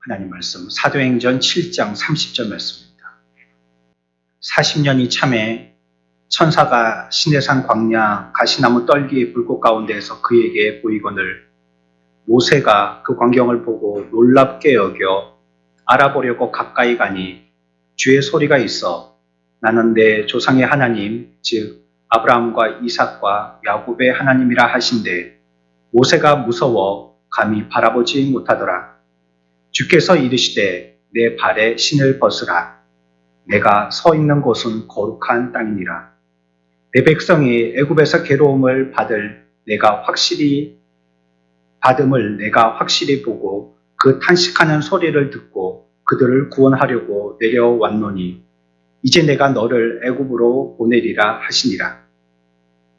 하나님 말씀 사도행전 7장 30절 말씀입니다. 40년이 참에 천사가 시내산 광야 가시나무 떨기의 불꽃 가운데에서 그에게 보이거늘 모세가 그 광경을 보고 놀랍게 여겨 알아보려고 가까이 가니 주의 소리가 있어 나는 내 조상의 하나님 즉 아브라함과 이삭과 야곱의 하나님이라 하신대 모세가 무서워 감히 바라보지 못하더라. 주께서 이르시되 내 발에 신을 벗으라. 내가 서 있는 곳은 거룩한 땅이니라. 내 백성이 애굽에서 괴로움을 받음을 내가 확실히 보고 그 탄식하는 소리를 듣고 그들을 구원하려고 내려왔노니 이제 내가 너를 애굽으로 보내리라 하시니라.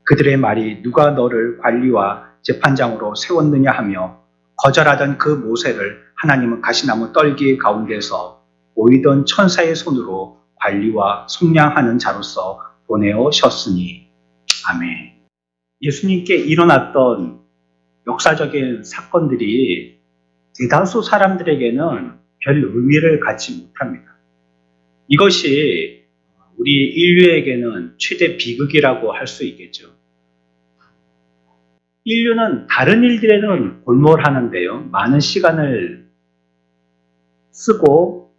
그들의 말이 누가 너를 관리와 재판장으로 세웠느냐 하며 거절하던 그 모세를 하나님은 가시나무 떨기 가운데서 보이던 천사의 손으로 관리와 속량하는 자로서 보내오셨으니. 아멘. 예수님께 일어났던 역사적인 사건들이 대다수 사람들에게는 별 의미를 갖지 못합니다. 이것이 우리 인류에게는 최대 비극이라고 할 수 있겠죠. 인류는 다른 일들에는 골몰하는데요. 많은 시간을 쓰고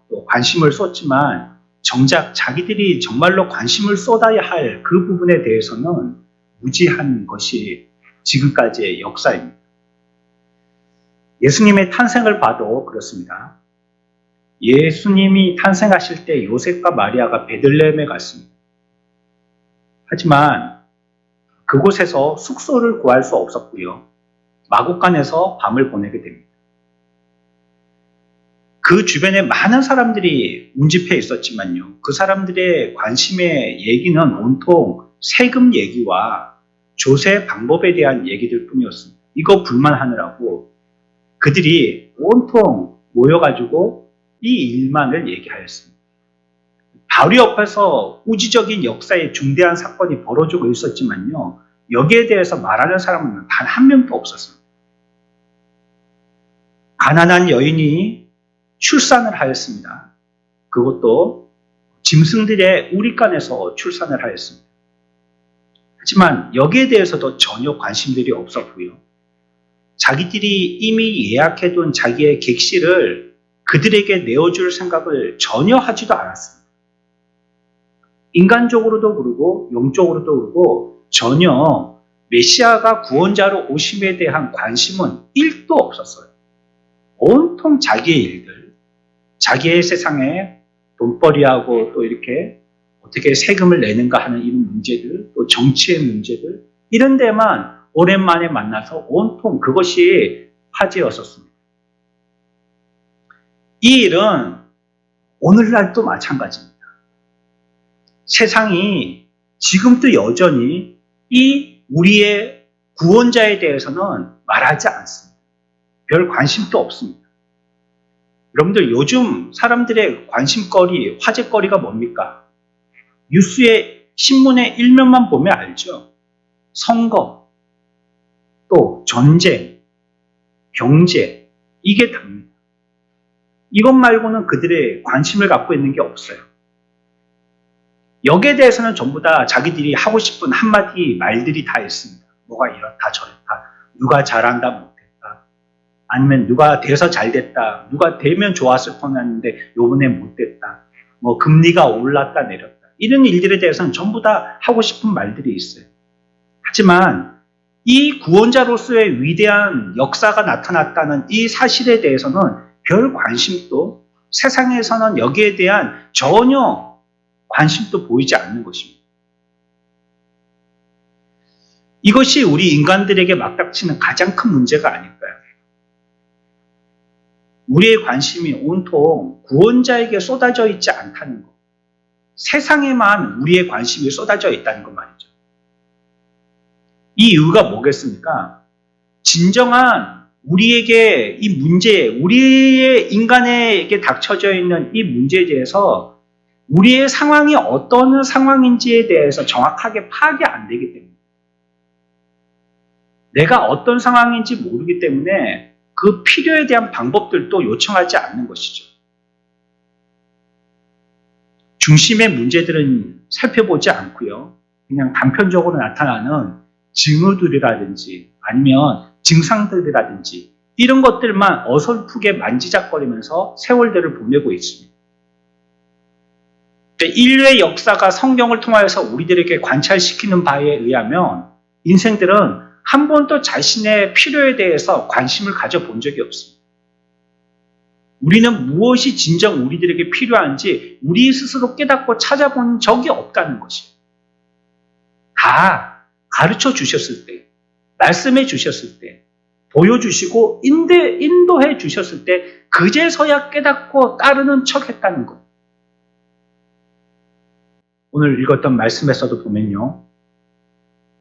또 관심을 쏟지만 정작 자기들이 정말로 관심을 쏟아야 할 그 부분에 대해서는 무지한 것이 지금까지의 역사입니다. 예수님의 탄생을 봐도 그렇습니다. 예수님이 탄생하실 때 요셉과 마리아가 베들레헴에 갔습니다. 하지만 그곳에서 숙소를 구할 수 없었고요. 마구간에서 밤을 보내게 됩니다. 그 주변에 많은 사람들이 운집해 있었지만요. 그 사람들의 관심의 얘기는 온통 세금 얘기와 조세 방법에 대한 얘기들 뿐이었습니다. 이거 불만하느라고 그들이 온통 모여가지고 이 일만을 얘기하였습니다. 바로 옆에서 우주적인 역사의 중대한 사건이 벌어지고 있었지만요. 여기에 대해서 말하는 사람은 단 한 명도 없었습니다. 가난한 여인이 출산을 하였습니다. 그것도 짐승들의 우리간에서 출산을 하였습니다. 하지만 여기에 대해서도 전혀 관심들이 없었고요. 자기들이 이미 예약해둔 자기의 객실을 그들에게 내어줄 생각을 전혀 하지도 않았습니다. 인간적으로도 그러고 영적으로도 그러고 전혀 메시아가 구원자로 오심에 대한 관심은 1도 없었어요. 온통 자기의 일들, 자기의 세상에 돈벌이하고 또 이렇게 어떻게 세금을 내는가 하는 이런 문제들, 또 정치의 문제들, 이런 데만 오랜만에 만나서 온통 그것이 화제였었습니다. 이 일은 오늘날도 마찬가지입니다. 세상이 지금도 여전히 이 우리의 구원자에 대해서는 말하지 않습니다. 별 관심도 없습니다. 여러분들 요즘 사람들의 관심거리, 화제거리가 뭡니까? 뉴스의 신문의 일면만 보면 알죠. 선거, 또 전쟁, 경제, 이게 답니다. 이것 말고는 그들의 관심을 갖고 있는 게 없어요. 여기에 대해서는 전부 다 자기들이 하고 싶은 한마디 말들이 다 있습니다. 뭐가 이렇다 저렇다, 누가 잘한다 못했다, 아니면 누가 돼서 잘됐다, 누가 되면 좋았을 뻔했는데 요번에 못됐다, 뭐 금리가 올랐다 내렸다, 이런 일들에 대해서는 전부 다 하고 싶은 말들이 있어요. 하지만 이 구원자로서의 위대한 역사가 나타났다는 이 사실에 대해서는 별 관심도, 세상에서는 여기에 대한 전혀 관심도 보이지 않는 것입니다. 이것이 우리 인간들에게 맞닥치는 가장 큰 문제가 아닐까요? 우리의 관심이 온통 구원자에게 쏟아져 있지 않다는 것, 세상에만 우리의 관심이 쏟아져 있다는 것 말이죠. 이 이유가 뭐겠습니까? 진정한 우리에게 이 문제, 우리의 인간에게 닥쳐져 있는 이 문제에 대해서 우리의 상황이 어떤 상황인지에 대해서 정확하게 파악이 안 되기 때문에, 내가 어떤 상황인지 모르기 때문에 그 필요에 대한 방법들도 요청하지 않는 것이죠. 중심의 문제들은 살펴보지 않고요. 그냥 단편적으로 나타나는 징후들이라든지 아니면 증상들이라든지 이런 것들만 어설프게 만지작거리면서 세월들을 보내고 있습니다. 인류의 역사가 성경을 통하여서 우리들에게 관찰시키는 바에 의하면 인생들은 한 번도 자신의 필요에 대해서 관심을 가져본 적이 없습니다. 우리는 무엇이 진정 우리들에게 필요한지 우리 스스로 깨닫고 찾아본 적이 없다는 것이에요. 다 가르쳐 주셨을 때, 말씀해 주셨을 때, 보여주시고 인도해 주셨을 때 그제서야 깨닫고 따르는 척 했다는 것. 오늘 읽었던 말씀에서도 보면요.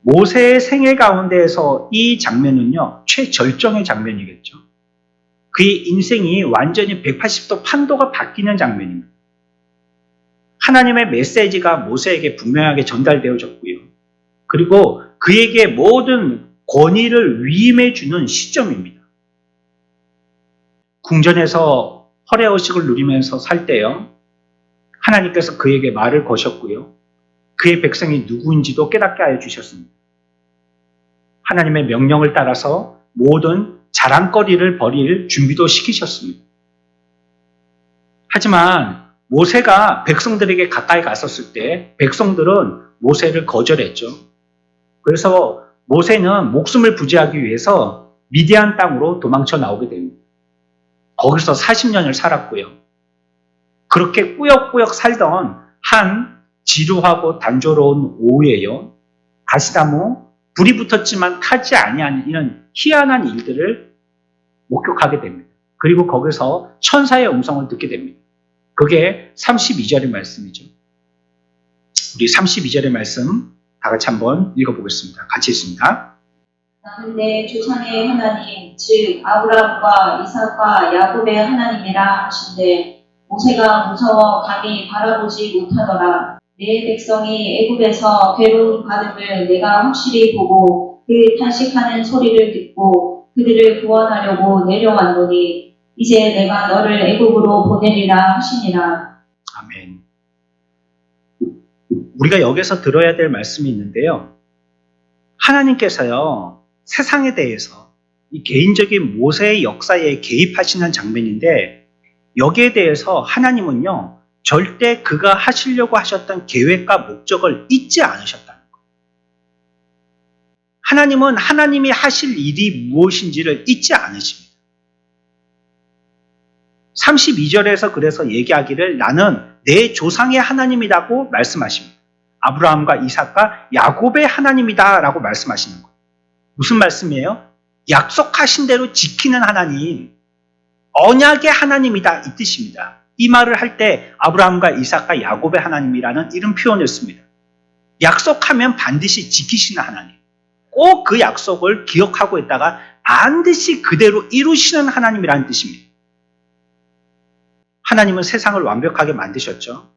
모세의 생애 가운데에서 이 장면은요. 최절정의 장면이겠죠. 그의 인생이 완전히 180도 판도가 바뀌는 장면입니다. 하나님의 메시지가 모세에게 분명하게 전달되어졌고요. 그리고 그에게 모든 권위를 위임해 주는 시점입니다. 궁전에서 허례허식을 누리면서 살 때요. 하나님께서 그에게 말을 거셨고요. 그의 백성이 누구인지도 깨닫게 하여 주셨습니다. 하나님의 명령을 따라서 모든 자랑거리를 버릴 준비도 시키셨습니다. 하지만 모세가 백성들에게 가까이 갔었을 때 백성들은 모세를 거절했죠. 그래서 모세는 목숨을 부지하기 위해서 미디안 땅으로 도망쳐 나오게 됩니다. 거기서 40년을 살았고요. 그렇게 꾸역꾸역 살던 한 지루하고 단조로운 오후에요. 가시나무 불이 붙었지만 타지 아니하는 이런 희한한 일들을 목격하게 됩니다. 그리고 거기서 천사의 음성을 듣게 됩니다. 그게 32절의 말씀이죠. 우리 32절의 말씀 다 같이 한번 읽어보겠습니다. 같이 읽습니다. 나는 내 조상의 하나님, 즉 아브라함과 이삭과 야곱의 하나님이라 하신대 모세가 무서워 감히 바라보지 못하더라. 내 백성이 애굽에서 괴로움 받음을 내가 확실히 보고 그 탄식하는 소리를 듣고 그들을 구원하려고 내려왔노니 이제 내가 너를 애굽으로 보내리라 하시니라. 아멘. 우리가 여기서 들어야 될 말씀이 있는데요. 하나님께서요. 세상에 대해서 이 개인적인 모세의 역사에 개입하시는 장면인데 여기에 대해서 하나님은요. 절대 그가 하시려고 하셨던 계획과 목적을 잊지 않으셨다는 거예요. 하나님은 하나님이 하실 일이 무엇인지를 잊지 않으십니다. 32절에서 그래서 얘기하기를 나는 내 조상의 하나님이라고 말씀하십니다. 아브라함과 이삭과 야곱의 하나님이다 라고 말씀하시는 거예요. 무슨 말씀이에요? 약속하신 대로 지키는 하나님, 언약의 하나님이다 이 뜻입니다. 이 말을 할 때 아브라함과 이삭과 야곱의 하나님이라는 이런 표현을 씁니다. 약속하면 반드시 지키시는 하나님. 꼭 그 약속을 기억하고 있다가 반드시 그대로 이루시는 하나님이라는 뜻입니다. 하나님은 세상을 완벽하게 만드셨죠.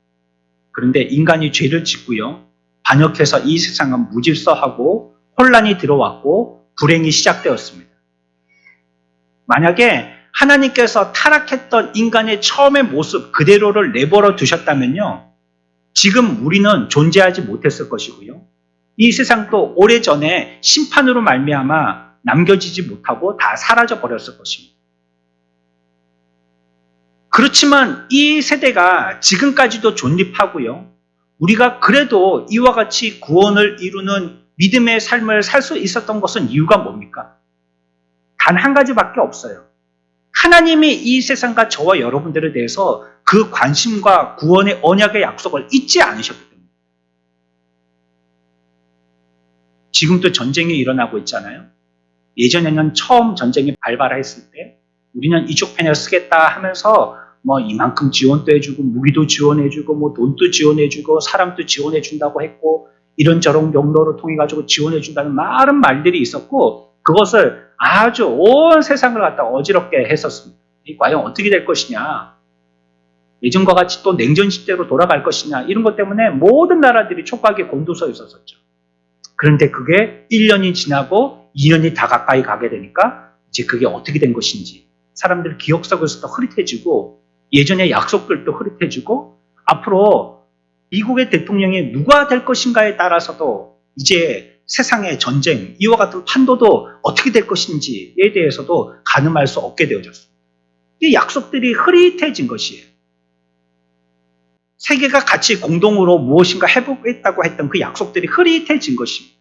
그런데 인간이 죄를 짓고요. 반역해서 이 세상은 무질서하고 혼란이 들어왔고 불행이 시작되었습니다. 만약에 하나님께서 타락했던 인간의 처음의 모습 그대로를 내버려 두셨다면요. 지금 우리는 존재하지 못했을 것이고요. 이 세상도 오래전에 심판으로 말미암아 남겨지지 못하고 다 사라져 버렸을 것입니다. 그렇지만 이 세대가 지금까지도 존립하고요. 우리가 그래도 이와 같이 구원을 이루는 믿음의 삶을 살 수 있었던 것은 이유가 뭡니까? 단 한 가지밖에 없어요. 하나님이 이 세상과 저와 여러분들에 대해서 그 관심과 구원의 언약의 약속을 잊지 않으셨기 때문입니다. 지금도 전쟁이 일어나고 있잖아요. 예전에는 처음 전쟁이 발발했을 때 우리는 이쪽 편을 쓰겠다 하면서 뭐 이만큼 지원도 해주고 무기도 지원해주고 뭐 돈도 지원해주고 사람도 지원해준다고 했고 이런저런 경로를 통해 가지고 지원해준다는 많은 말들이 있었고 그것을 아주 온 세상을 갖다 어지럽게 했었습니다. 과연 어떻게 될 것이냐, 예전과 같이 또 냉전 시대로 돌아갈 것이냐 이런 것 때문에 모든 나라들이 촉각에 곤두서 있었었죠. 그런데 그게 1년이 지나고 2년이 다 가까이 가게 되니까 이제 그게 어떻게 된 것인지 사람들 기억 속에서도 흐릿해지고 예전의 약속들도 흐릿해지고 앞으로 미국의 대통령이 누가 될 것인가에 따라서도 이제 세상의 전쟁, 이와 같은 판도도 어떻게 될 것인지에 대해서도 가늠할 수 없게 되어졌습니다. 이 약속들이 흐릿해진 것이에요. 세계가 같이 공동으로 무엇인가 해보겠다고 했던 그 약속들이 흐릿해진 것입니다.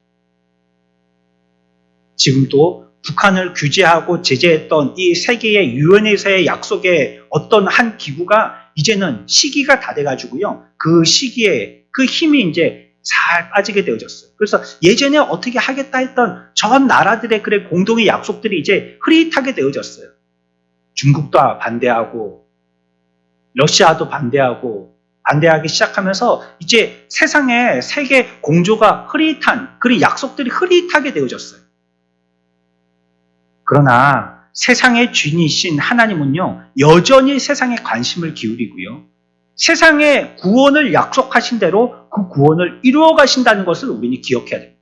지금도 북한을 규제하고 제재했던 이 세계의 유엔에서의 약속의 어떤 한 기구가 이제는 시기가 다 돼가지고요. 그 시기에 그 힘이 이제 잘 빠지게 되어졌어요. 그래서 예전에 어떻게 하겠다 했던 전 나라들의 그래 공동의 약속들이 이제 흐릿하게 되어졌어요. 중국도 반대하고 러시아도 반대하기 시작하면서 이제 세상의 세계 공조가 흐릿한 그런 약속들이 흐릿하게 되어졌어요. 그러나 세상의 주인이신 하나님은요, 여전히 세상에 관심을 기울이고요. 세상의 구원을 약속하신 대로 그 구원을 이루어 가신다는 것을 우리는 기억해야 됩니다.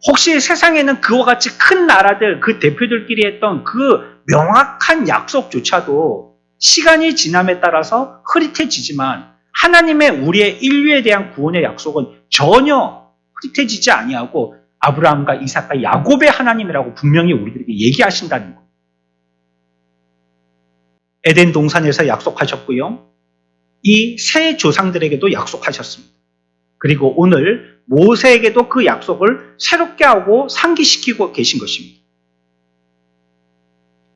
혹시 세상에는 그와 같이 큰 나라들, 그 대표들끼리 했던 그 명확한 약속조차도 시간이 지남에 따라서 흐릿해지지만 하나님의 우리의 인류에 대한 구원의 약속은 전혀 흐릿해지지 아니하고 아브라함과 이삭과 야곱의 하나님이라고 분명히 우리들에게 얘기하신다는 거예요. 에덴 동산에서 약속하셨고요. 이 세 조상들에게도 약속하셨습니다. 그리고 오늘 모세에게도 그 약속을 새롭게 하고 상기시키고 계신 것입니다.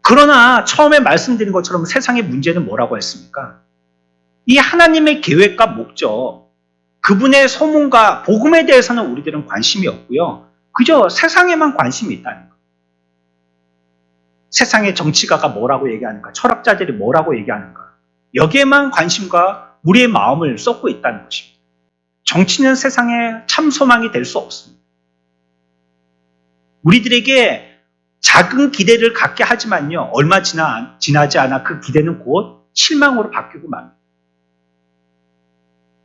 그러나 처음에 말씀드린 것처럼 세상의 문제는 뭐라고 했습니까? 이 하나님의 계획과 목적, 그분의 소문과 복음에 대해서는 우리들은 관심이 없고요. 그저 세상에만 관심이 있다는 거예요. 세상의 정치가가 뭐라고 얘기하는가, 철학자들이 뭐라고 얘기하는가, 여기에만 관심과 우리의 마음을 쏟고 있다는 것입니다. 정치는 세상의 참 소망이 될 수 없습니다. 우리들에게 작은 기대를 갖게 하지만요, 얼마 지나지 않아 그 기대는 곧 실망으로 바뀌고 맙니다.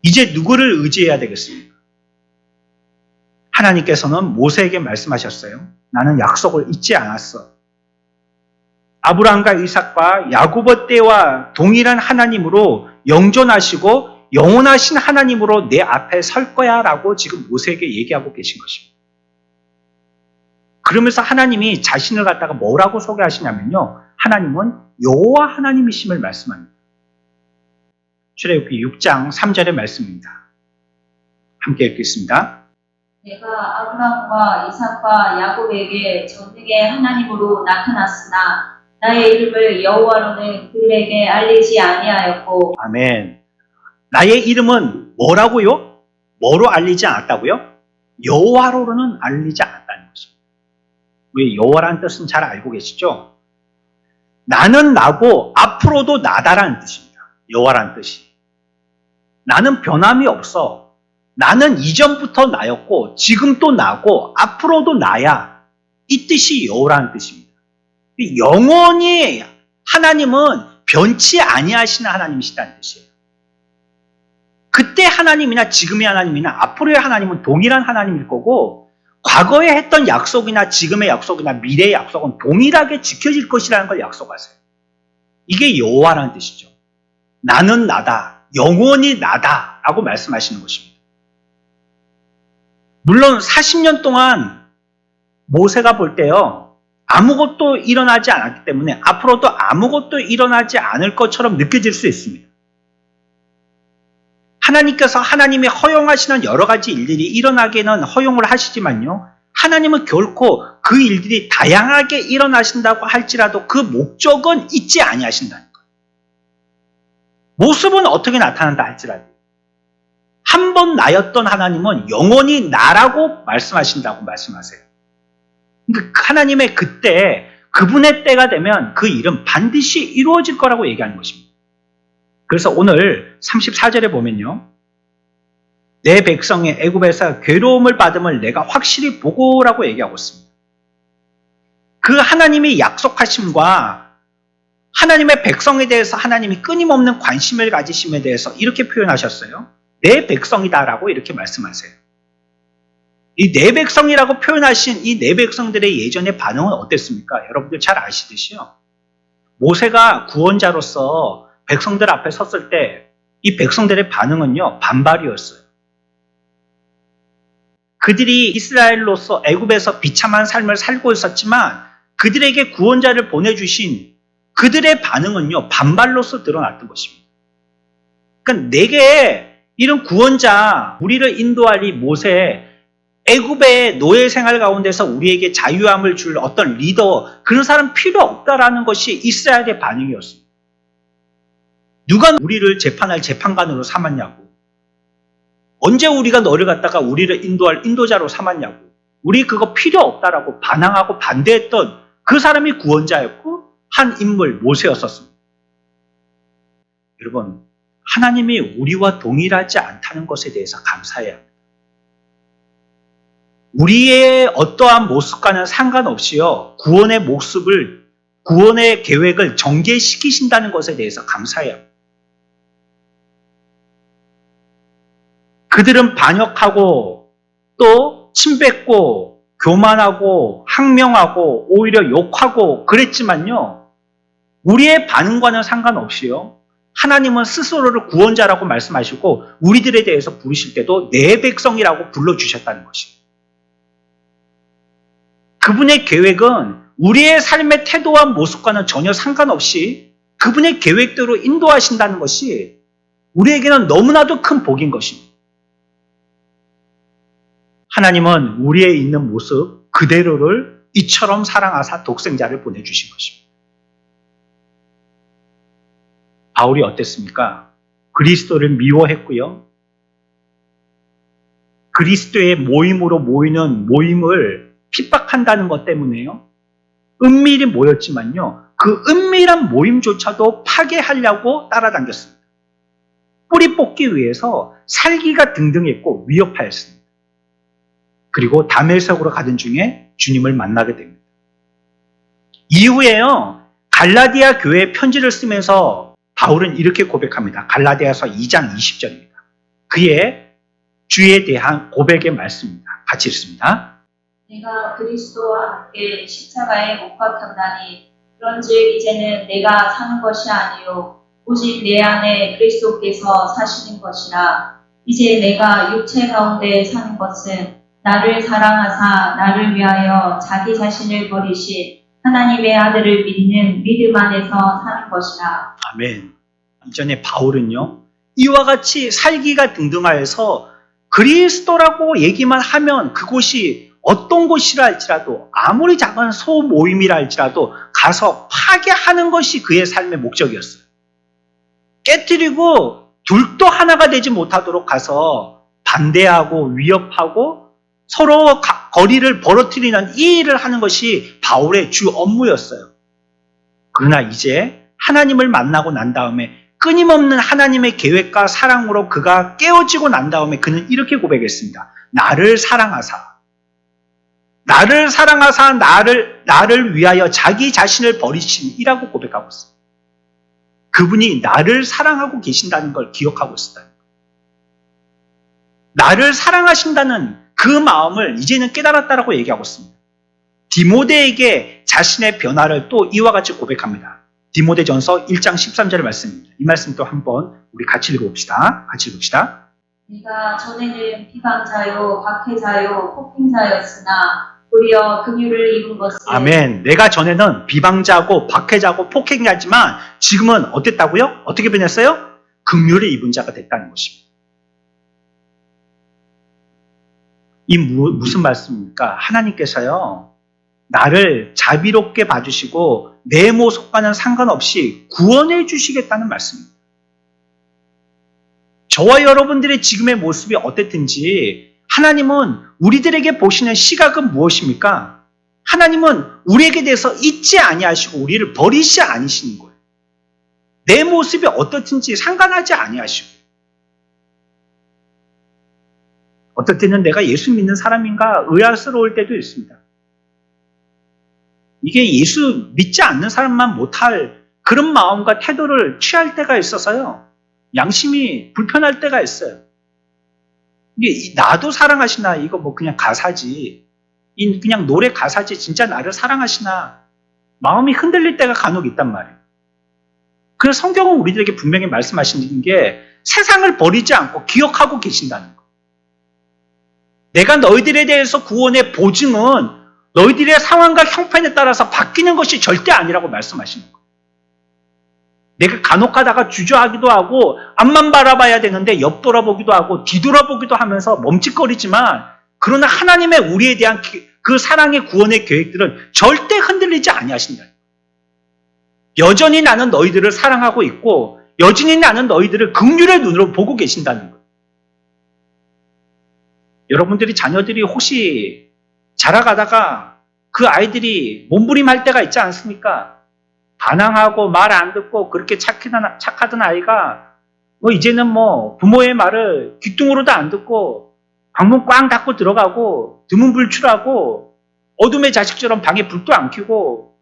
이제 누구를 의지해야 되겠습니까? 하나님께서는 모세에게 말씀하셨어요. 나는 약속을 잊지 않았어. 아브라함과 이삭과 야고보 때와 동일한 하나님으로 영존하시고 영원하신 하나님으로 내 앞에 설 거야 라고 지금 모세에게 얘기하고 계신 것입니다. 그러면서 하나님이 자신을 갖다가 뭐라고 소개하시냐면요. 하나님은 여호와 하나님이심을 말씀합니다. 출애굽기 6장 3절의 말씀입니다. 함께 읽겠습니다. 내가 아브라함과 이삭과 야곱에게 전능의 하나님으로 나타났으나 나의 이름을 여호와로는 그들에게 알리지 아니하였고. 아멘. 나의 이름은 뭐라고요? 뭐로 알리지 않았다고요? 여호와로는 알리지 않았다는 것입니다. 왜 여호와라는 뜻은 잘 알고 계시죠? 나는 나고 앞으로도 나다라는 뜻입니다. 여호와라는 뜻이. 나는 변함이 없어. 나는 이전부터 나였고 지금 또 나고 앞으로도 나야. 이 뜻이 여호와라는 뜻입니다. 영원히 하나님은 변치 아니하시는 하나님이시다는 뜻이에요. 그때 하나님이나 지금의 하나님이나 앞으로의 하나님은 동일한 하나님일 거고 과거에 했던 약속이나 지금의 약속이나 미래의 약속은 동일하게 지켜질 것이라는 걸 약속하세요. 이게 여호와라는 뜻이죠. 나는 나다. 영원히 나다. 라고 말씀하시는 것입니다. 물론 40년 동안 모세가 볼 때요. 아무것도 일어나지 않았기 때문에 앞으로도 아무것도 일어나지 않을 것처럼 느껴질 수 있습니다. 하나님께서 하나님이 허용하시는 여러 가지 일들이 일어나기는 허용을 하시지만요. 하나님은 결코 그 일들이 다양하게 일어나신다고 할지라도 그 목적은 잊지 아니하신다는 거예요. 모습은 어떻게 나타난다 할지라도 한 번 나였던 하나님은 영원히 나라고 말씀하신다고 말씀하세요. 그러니까 하나님의 그때 그분의 때가 되면 그 일은 반드시 이루어질 거라고 얘기하는 것입니다. 그래서 오늘 34절에 보면요. 내 백성의 애굽에서 괴로움을 받음을 내가 확실히 보고라고 얘기하고 있습니다. 그 하나님이 약속하심과 하나님의 백성에 대해서 하나님이 끊임없는 관심을 가지심에 대해서 이렇게 표현하셨어요. 내 백성이다라고 이렇게 말씀하세요. 이 내 백성이라고 표현하신 이 내 백성들의 예전의 반응은 어땠습니까? 여러분들 잘 아시듯이요. 모세가 구원자로서 백성들 앞에 섰을 때 이 백성들의 반응은요, 반발이었어요. 그들이 이스라엘로서 애굽에서 비참한 삶을 살고 있었지만 그들에게 구원자를 보내주신 그들의 반응은요, 반발로서 드러났던 것입니다. 그러니까 내게 이런 구원자, 우리를 인도할 이 모세, 애굽의 노예 생활 가운데서 우리에게 자유함을 줄 어떤 리더, 그런 사람 필요 없다라는 것이 이스라엘의 반응이었습니다. 누가 우리를 재판할 재판관으로 삼았냐고. 언제 우리가 너를 갖다가 우리를 인도할 인도자로 삼았냐고. 우리 그거 필요 없다라고 반항하고 반대했던 그 사람이 구원자였고 한 인물 모세였었습니다. 여러분, 하나님이 우리와 동일하지 않다는 것에 대해서 감사해야 합니다. 우리의 어떠한 모습과는 상관없이요, 구원의 모습을, 구원의 계획을 전개시키신다는 것에 대해서 감사해야 합니다. 그들은 반역하고 또 침뱉고 교만하고 항명하고 오히려 욕하고 그랬지만요, 우리의 반응과는 상관없이요, 하나님은 스스로를 구원자라고 말씀하시고 우리들에 대해서 부르실 때도 내 백성이라고 불러주셨다는 것이에요. 그분의 계획은 우리의 삶의 태도와 모습과는 전혀 상관없이 그분의 계획대로 인도하신다는 것이 우리에게는 너무나도 큰 복인 것입니다. 하나님은 우리의 있는 모습 그대로를 이처럼 사랑하사 독생자를 보내주신 것입니다. 바울이 어땠습니까? 그리스도를 미워했고요. 그리스도의 모임으로 모이는 모임을 핍박한다는 것 때문에요. 은밀히 모였지만요, 그 은밀한 모임조차도 파괴하려고 따라당겼습니다. 뿌리 뽑기 위해서 살기가 등등했고 위협하였습니다. 그리고 다메섹으로 가던 중에 주님을 만나게 됩니다. 이후에요, 갈라디아 교회에 편지를 쓰면서 바울은 이렇게 고백합니다. 갈라디아서 2장 20절입니다. 그의 주에 대한 고백의 말씀입니다. 같이 읽습니다. 내가 그리스도와 함께 십자가에 못 박혔나니 그런즉 이제는 내가 사는 것이 아니요 오직 내 안에 그리스도께서 사시는 것이라. 이제 내가 육체 가운데 사는 것은 나를 사랑하사 나를 위하여 자기 자신을 버리신 하나님의 아들을 믿는 믿음 안에서 사는 것이라. 아멘. 이전에 바울은요, 이와 같이 살기가 등등하여서 그리스도라고 얘기만 하면 그곳이 어떤 곳이라 할지라도, 아무리 작은 소모임이라 할지라도 가서 파괴하는 것이 그의 삶의 목적이었어요. 깨뜨리고 둘도 하나가 되지 못하도록 가서 반대하고 위협하고 서로 거리를 벌어뜨리는 이 일을 하는 것이 바울의 주 업무였어요. 그러나 이제 하나님을 만나고 난 다음에 끊임없는 하나님의 계획과 사랑으로 그가 깨어지고 난 다음에 그는 이렇게 고백했습니다. 나를 사랑하사 나를 위하여 자기 자신을 버리시니라고 고백하고 있어요. 그분이 나를 사랑하고 계신다는 걸 기억하고 있었다는 거예요. 나를 사랑하신다는 그 마음을 이제는 깨달았다라고 얘기하고 있습니다. 디모데에게 자신의 변화를 또 이와 같이 고백합니다. 디모데전서 1장 13절 말씀입니다. 이 말씀 또 한번 우리 같이 읽어봅시다. 같이 읽읍시다. 네가 전에는 비방자요 박해자요 폭행자였으나 도리어 긍휼을 입은 것은 아멘. 내가 전에는 비방자고 박해자고 폭행자지만 지금은 어땠다고요? 어떻게 변했어요? 긍휼을 입은 자가 됐다는 것입니다. 이 무슨 말씀입니까? 하나님께서요, 나를 자비롭게 봐주시고 내 모습과는 상관없이 구원해 주시겠다는 말씀입니다. 저와 여러분들의 지금의 모습이 어땠든지 하나님은 우리들에게 보시는 시각은 무엇입니까? 하나님은 우리에게 대해서 잊지 아니하시고 우리를 버리시 아니시는 거예요. 내 모습이 어떻든지 상관하지 아니하시고, 어떨 때는 내가 예수 믿는 사람인가 의아스러울 때도 있습니다. 이게 예수 믿지 않는 사람만 못할 그런 마음과 태도를 취할 때가 있어서요, 양심이 불편할 때가 있어요. 이게 나도 사랑하시나 이거 뭐 그냥 가사지. 그냥 노래 가사지 진짜 나를 사랑하시나 마음이 흔들릴 때가 간혹 있단 말이에요. 그래서 성경은 우리들에게 분명히 말씀하시는 게 세상을 버리지 않고 기억하고 계신다는 거. 내가 너희들에 대해서 구원의 보증은 너희들의 상황과 형편에 따라서 바뀌는 것이 절대 아니라고 말씀하시는 거예요. 내가 간혹 하다가 주저하기도 하고 앞만 바라봐야 되는데 옆 돌아보기도 하고 뒤돌아보기도 하면서 멈칫거리지만 그러나 하나님의 우리에 대한 그 사랑의 구원의 계획들은 절대 흔들리지 아니하신다. 여전히 나는 너희들을 사랑하고 있고 여전히 나는 너희들을 긍휼의 눈으로 보고 계신다는 거예요. 여러분들이 자녀들이 혹시 자라가다가 그 아이들이 몸부림할 때가 있지 않습니까? 반항하고 말 안 듣고 그렇게 착하던 아이가 이제는 부모의 말을 귀뚱으로도 안 듣고 방문 꽝 닫고 들어가고 드문불출하고 어둠의 자식처럼 방에 불도 안 켜고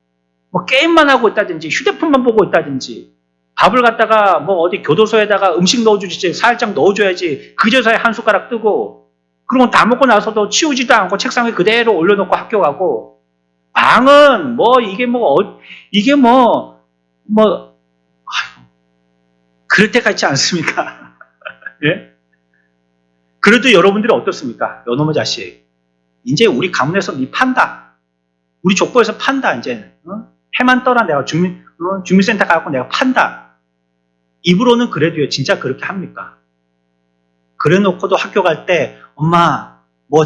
게임만 하고 있다든지 휴대폰만 보고 있다든지 밥을 갖다가 어디 교도소에다가 음식 넣어주지 살짝 넣어줘야지 그제서야 한 숟가락 뜨고 그리고 다 먹고 나서도 치우지도 않고 책상에 그대로 올려놓고 학교 가고 방은 그럴 때가 있지 않습니까? 예? 그래도 여러분들이 어떻습니까? 요놈의 자식 이제 우리 가문에서 니 판다. 우리 족보에서 판다 이제는. 해만 떠라 내가 주민센터 가고 내가 판다. 입으로는 그래도요 진짜 그렇게 합니까? 그래 놓고도 학교 갈 때 엄마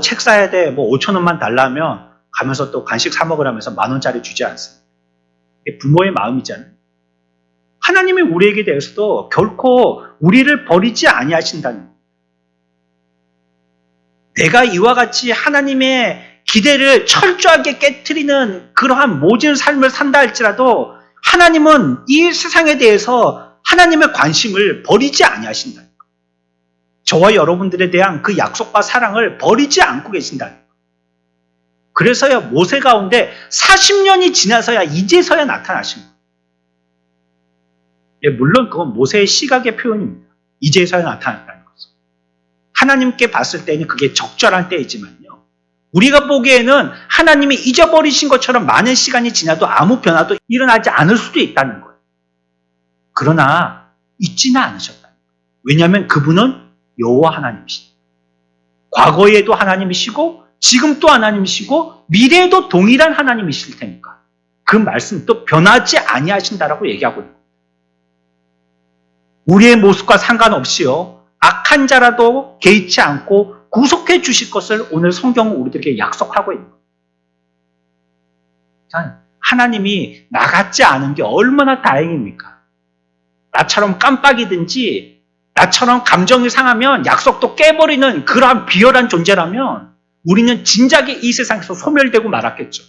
책 사야 돼 5,000원만 달라면 가면서 또 간식 사 먹으라면서 10,000원짜리 주지 않습니다. 이게 부모의 마음이잖아요. 하나님이 우리에게 대해서도 결코 우리를 버리지 아니하신다는 거예요. 내가 이와 같이 하나님의 기대를 철저하게 깨트리는 그러한 모진 삶을 산다 할지라도 하나님은 이 세상에 대해서 하나님의 관심을 버리지 아니하신다. 저와 여러분들에 대한 그 약속과 사랑을 버리지 않고 계신다. 그래서야 모세 가운데 40년이 지나서야 이제서야 나타나신 거예요. 예, 물론 그건 모세의 시각의 표현입니다. 이제서야 나타났다는 거죠. 하나님께 봤을 때는 그게 적절한 때이지만요. 우리가 보기에는 하나님이 잊어버리신 것처럼 많은 시간이 지나도 아무 변화도 일어나지 않을 수도 있다는 거예요. 그러나 잊지는 않으셨다는 거예요. 왜냐하면 그분은 여호와 하나님이시다. 과거에도 하나님이시고 지금 또 하나님이시고 미래에도 동일한 하나님이실 테니까 그 말씀 또 변하지 아니하신다라고 얘기하고 있는 겁니다. 우리의 모습과 상관없이요. 악한 자라도 개의치 않고 구속해 주실 것을 오늘 성경은 우리들에게 약속하고 있는 거예요. 하나님이 나 같지 않은 게 얼마나 다행입니까? 나처럼 깜빡이든지 나처럼 감정이 상하면 약속도 깨버리는 그러한 비열한 존재라면 우리는 진작에 이 세상에서 소멸되고 말았겠죠.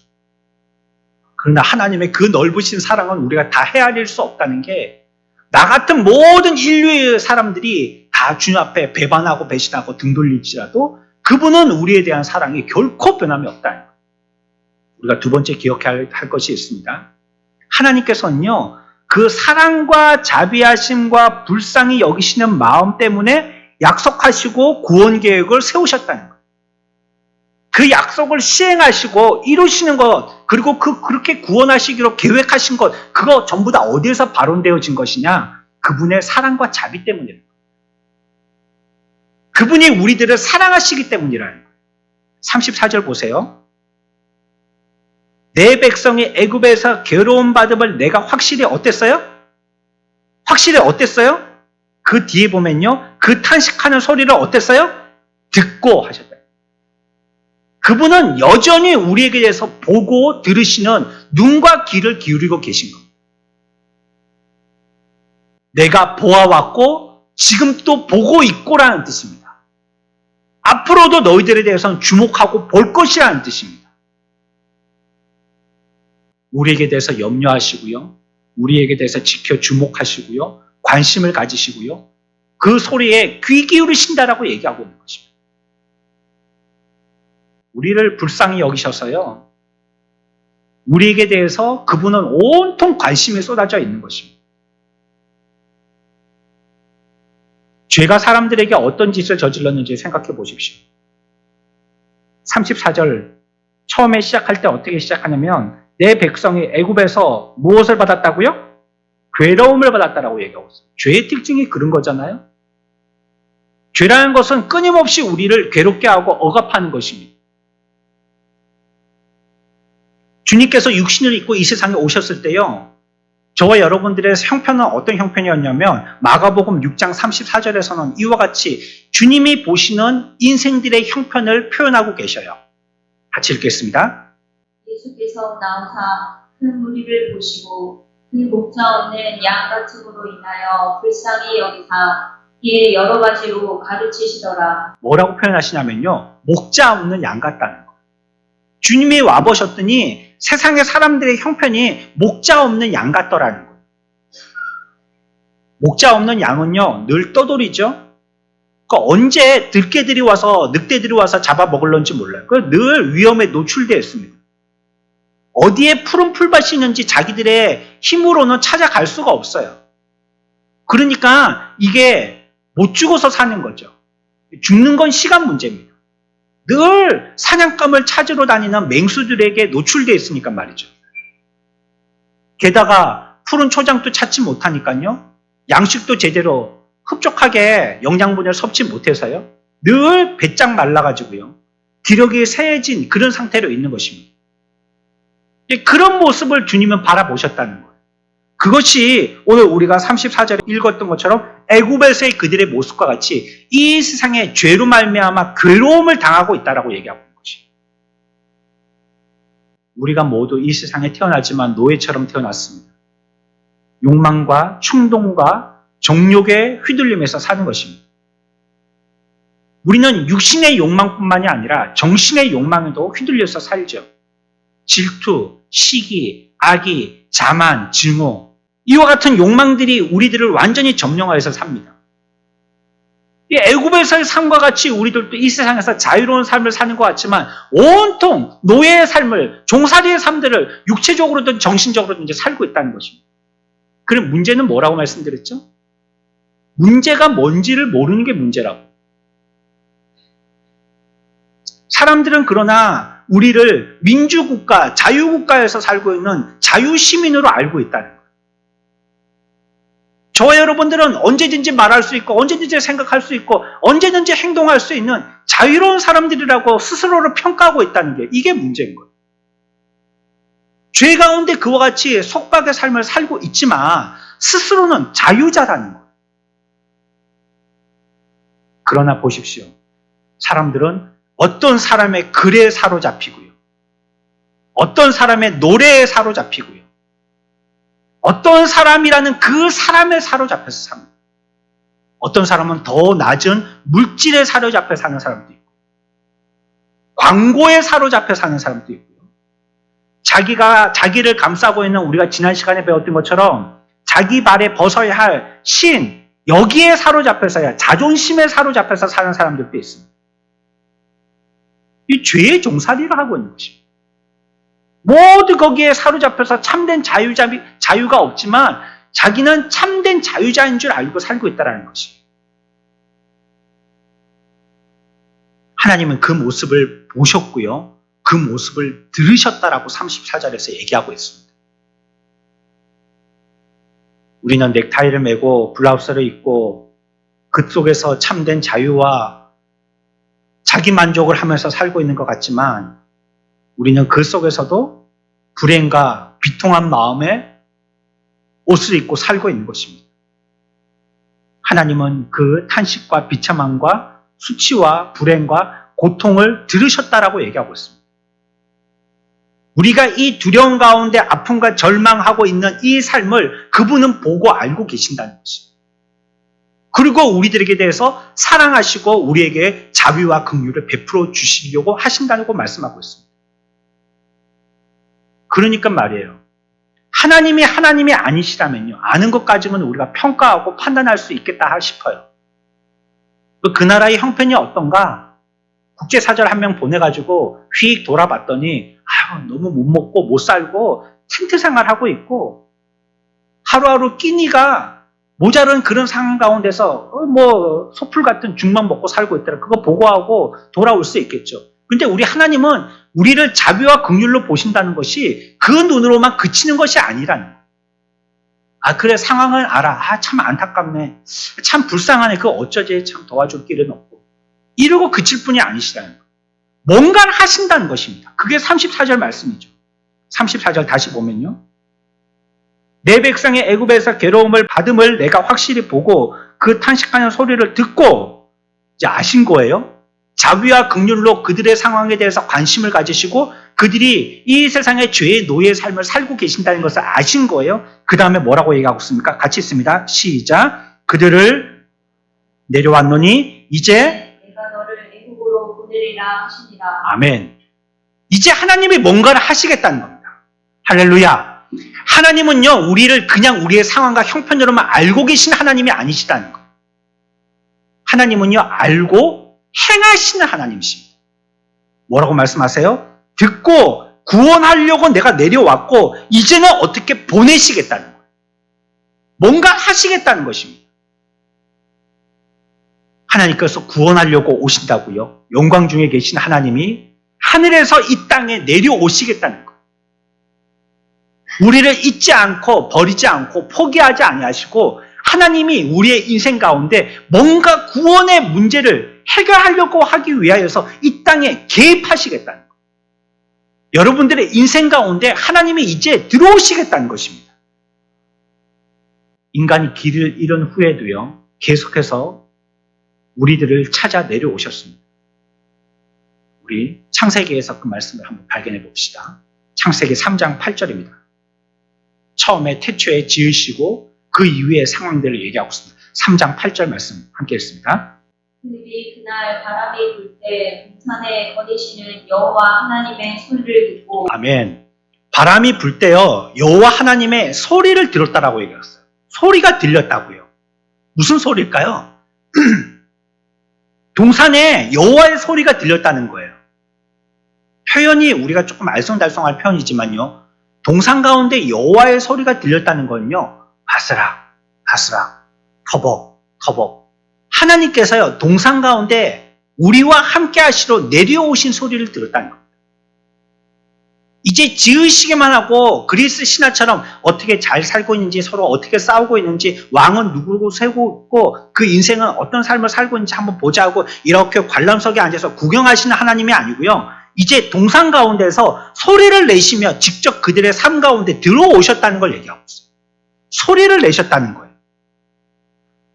그러나 하나님의 그 넓으신 사랑은 우리가 다 헤아릴 수 없다는 게 나 같은 모든 인류의 사람들이 다 주님 앞에 배반하고 배신하고 등 돌릴지라도 그분은 우리에 대한 사랑이 결코 변함이 없다는 거예요. 우리가 두 번째 기억해야 할 것이 있습니다. 하나님께서는요. 그 사랑과 자비하심과 불쌍히 여기시는 마음 때문에 약속하시고 구원 계획을 세우셨다는 거예요. 그 약속을 시행하시고 이루시는 것, 그리고 그렇게 구원하시기로 계획하신 것, 그거 전부 다 어디에서 발원되어진 것이냐? 그분의 사랑과 자비 때문이에요. 그분이 우리들을 사랑하시기 때문이라는 거예요. 34절 보세요. 내 백성이 애굽에서 괴로움 받음을 내가 확실히 어땠어요? 확실히 어땠어요? 그 뒤에 보면요. 그 탄식하는 소리를 어땠어요? 듣고 하셨다. 그분은 여전히 우리에게 대해서 보고 들으시는 눈과 귀를 기울이고 계신 겁니다. 내가 보아왔고 지금 또 보고 있고라는 뜻입니다. 앞으로도 너희들에 대해서는 주목하고 볼 것이라는 뜻입니다. 우리에게 대해서 염려하시고요. 우리에게 대해서 지켜 주목하시고요. 관심을 가지시고요. 그 소리에 귀 기울이신다라고 얘기하고 있는 것입니다. 우리를 불쌍히 여기셔서요. 우리에게 대해서 그분은 온통 관심이 쏟아져 있는 것입니다. 죄가 사람들에게 어떤 짓을 저질렀는지 생각해 보십시오. 34절 처음에 시작할 때 어떻게 시작하냐면 내 백성이 애굽에서 무엇을 받았다고요? 괴로움을 받았다라고 얘기하고 있어요. 죄의 특징이 그런 거잖아요. 죄라는 것은 끊임없이 우리를 괴롭게 하고 억압하는 것입니다. 주님께서 육신을 입고 이 세상에 오셨을 때요. 저와 여러분들의 형편은 어떤 형편이었냐면 마가복음 6장 34절에서는 이와 같이 주님이 보시는 인생들의 형편을 표현하고 계셔요. 같이 읽겠습니다. 예수께서 나오사 큰 무리를 보시고 그 목자 없는 양 같음으로 인하여 불쌍히 여기사 이에 여러 가지로 가르치시더라. 뭐라고 표현하시냐면요. 목자 없는 양 같다는 거예요. 주님이 와보셨더니 세상의 사람들의 형편이 목자 없는 양 같더라는 거예요. 목자 없는 양은요. 늘 떠돌이죠. 그러니까 언제 들개들이 와서 늑대들이 와서 잡아먹을런지 몰라요. 늘 위험에 노출되어 있습니다. 어디에 푸른 풀밭이 있는지 자기들의 힘으로는 찾아갈 수가 없어요. 그러니까 이게 못 죽어서 사는 거죠. 죽는 건 시간 문제입니다. 늘 사냥감을 찾으러 다니는 맹수들에게 노출되어 있으니까 말이죠. 게다가 푸른 초장도 찾지 못하니까요. 양식도 제대로 흡족하게 영양분을 섭취 못해서요. 늘 배짱 말라가지고요. 기력이 쇠해진 그런 상태로 있는 것입니다. 그런 모습을 주님은 바라보셨다는 거예요. 그것이 오늘 우리가 34절에 읽었던 것처럼 애굽에서의 그들의 모습과 같이 이 세상에 죄로 말미암아 괴로움을 당하고 있다라고 얘기하고 있는 것이에요. 우리가 모두 이 세상에 태어나지만 노예처럼 태어났습니다. 욕망과 충동과 정욕에 휘둘림에서 사는 것입니다. 우리는 육신의 욕망뿐만이 아니라 정신의 욕망에도 휘둘려서 살죠. 질투, 시기, 악의, 자만, 증오 이와 같은 욕망들이 우리들을 완전히 점령하여서 삽니다. 이 애굽에서의 삶과 같이 우리들도 이 세상에서 자유로운 삶을 사는 것 같지만 온통 노예의 삶을, 종살이의 삶들을 육체적으로든 정신적으로든 살고 있다는 것입니다. 그럼 문제는 뭐라고 말씀드렸죠? 문제가 뭔지를 모르는 게 문제라고. 사람들은 그러나 우리를 민주국가, 자유국가에서 살고 있는 자유시민으로 알고 있다는 거예요. 저와 여러분들은 언제든지 말할 수 있고 언제든지 생각할 수 있고 언제든지 행동할 수 있는 자유로운 사람들이라고 스스로를 평가하고 있다는 게 이게 문제인 거예요. 죄 가운데 그와 같이 속박의 삶을 살고 있지만 스스로는 자유자라는 거예요. 그러나 보십시오. 사람들은 어떤 사람의 글에 사로잡히고요. 어떤 사람의 노래에 사로잡히고요. 어떤 사람이라는 그 사람에 사로잡혀서 삽니다. 어떤 사람은 더 낮은 물질에 사로잡혀 사는 사람도 있고 광고에 사로잡혀 사는 사람도 있고요. 자기를 감싸고 있는 우리가 지난 시간에 배웠던 것처럼 자기 발에 벗어야 할 신, 여기에 사로잡혀서야 자존심에 사로잡혀서 사는 사람들도 있습니다. 이 죄의 종살이를 하고 있는 것입니다. 모두 거기에 사로잡혀서 참된 자유가 없지만 자기는 참된 자유자인 줄 알고 살고 있다는 것입니다. 하나님은 그 모습을 보셨고요. 그 모습을 들으셨다라고 34절에서 얘기하고 있습니다. 우리는 넥타이를 메고 블라우스를 입고 그 속에서 참된 자유와 자기 만족을 하면서 살고 있는 것 같지만 우리는 그 속에서도 불행과 비통한 마음에 옷을 입고 살고 있는 것입니다. 하나님은 그 탄식과 비참함과 수치와 불행과 고통을 들으셨다라고 얘기하고 있습니다. 우리가 이 두려움 가운데 아픔과 절망하고 있는 이 삶을 그분은 보고 알고 계신다는 것입니다. 그리고 우리들에게 대해서 사랑하시고 우리에게 자비와 긍휼을 베풀어 주시려고 하신다고 말씀하고 있습니다. 그러니까 말이에요. 하나님이 아니시라면요. 아는 것까지는 우리가 평가하고 판단할 수 있겠다 싶어요. 그 나라의 형편이 어떤가? 국제사절 한 명 보내가지고 휙 돌아봤더니 너무 못 먹고 못 살고 텐트 생활하고 있고 하루하루 끼니가 모자른 그런 상황 가운데서 뭐 소풀 같은 죽만 먹고 살고 있더라. 그거 보고하고 돌아올 수 있겠죠. 근데 우리 하나님은 우리를 자비와 긍휼로 보신다는 것이 그 눈으로만 그치는 것이 아니라는 거예요. 아, 그래, 상황을 알아. 아, 참 안타깝네. 참 불쌍하네. 그거 어쩌지? 참 도와줄 길은 없고. 이러고 그칠 뿐이 아니시라는 거예요. 뭔가를 하신다는 것입니다. 그게 34절 말씀이죠. 34절 다시 보면요. 내 백성의 애굽에서 괴로움을 받음을 내가 확실히 보고 그 탄식하는 소리를 듣고 이제 아신 거예요. 자비와 긍휼로 그들의 상황에 대해서 관심을 가지시고 그들이 이 세상의 죄의 노예의 삶을 살고 계신다는 것을 아신 거예요. 그 다음에 뭐라고 얘기하고 있습니까? 같이 있습니다. 시작. 그들을 내려왔노니 이제 내가 너를 애국으로 보내리라 하시니라. 아멘. 이제 하나님이 뭔가를 하시겠다는 겁니다. 할렐루야. 하나님은요, 우리를 그냥 우리의 상황과 형편으로만 알고 계신 하나님이 아니시다는 거예요. 하나님은요, 알고 행하시는 하나님이십니다. 뭐라고 말씀하세요? 듣고 구원하려고 내가 내려왔고 이제는 어떻게 보내시겠다는 거예요. 뭔가 하시겠다는 것입니다. 하나님께서 구원하려고 오신다고요. 영광 중에 계신 하나님이 하늘에서 이 땅에 내려오시겠다는 거예요. 우리를 잊지 않고 버리지 않고 포기하지 아니하시고 하나님이 우리의 인생 가운데 뭔가 구원의 문제를 해결하려고 하기 위하여서 이 땅에 개입하시겠다는 거예요. 여러분들의 인생 가운데 하나님이 이제 들어오시겠다는 것입니다. 인간이 길을 잃은 후에도요, 계속해서 우리들을 찾아 내려오셨습니다. 우리 창세기에서 그 말씀을 한번 발견해 봅시다. 창세기 3장 8절입니다. 처음에 태초에 지으시고 그 이후의 상황들을 얘기하고 있습니다. 3장 8절 말씀 함께 읽습니다. 그들이 그날 바람이 불 때 동산에 거니시는 여호와 하나님의 소리를 듣고 아멘. 바람이 불 때요, 여호와 하나님의 소리를 들었다라고 얘기했어요. 소리가 들렸다고요. 무슨 소리일까요? 동산에 여호와의 소리가 들렸다는 거예요. 표현이 우리가 조금 알쏭달쏭할 표현이지만요, 동산 가운데 여호와의 소리가 들렸다는 건요, 바스락, 바스락, 터벅, 터벅. 하나님께서요, 동산 가운데 우리와 함께 하시러 내려오신 소리를 들었다는 겁니다. 이제 지으시기만 하고 그리스 신화처럼 어떻게 잘 살고 있는지, 서로 어떻게 싸우고 있는지, 왕은 누구고 세고 있고 그 인생은 어떤 삶을 살고 있는지 한번 보자고 이렇게 관람석에 앉아서 구경하시는 하나님이 아니고요, 이제 동산 가운데서 소리를 내시며 직접 그들의 삶 가운데 들어오셨다는 걸 얘기하고 있어요. 소리를 내셨다는 거예요.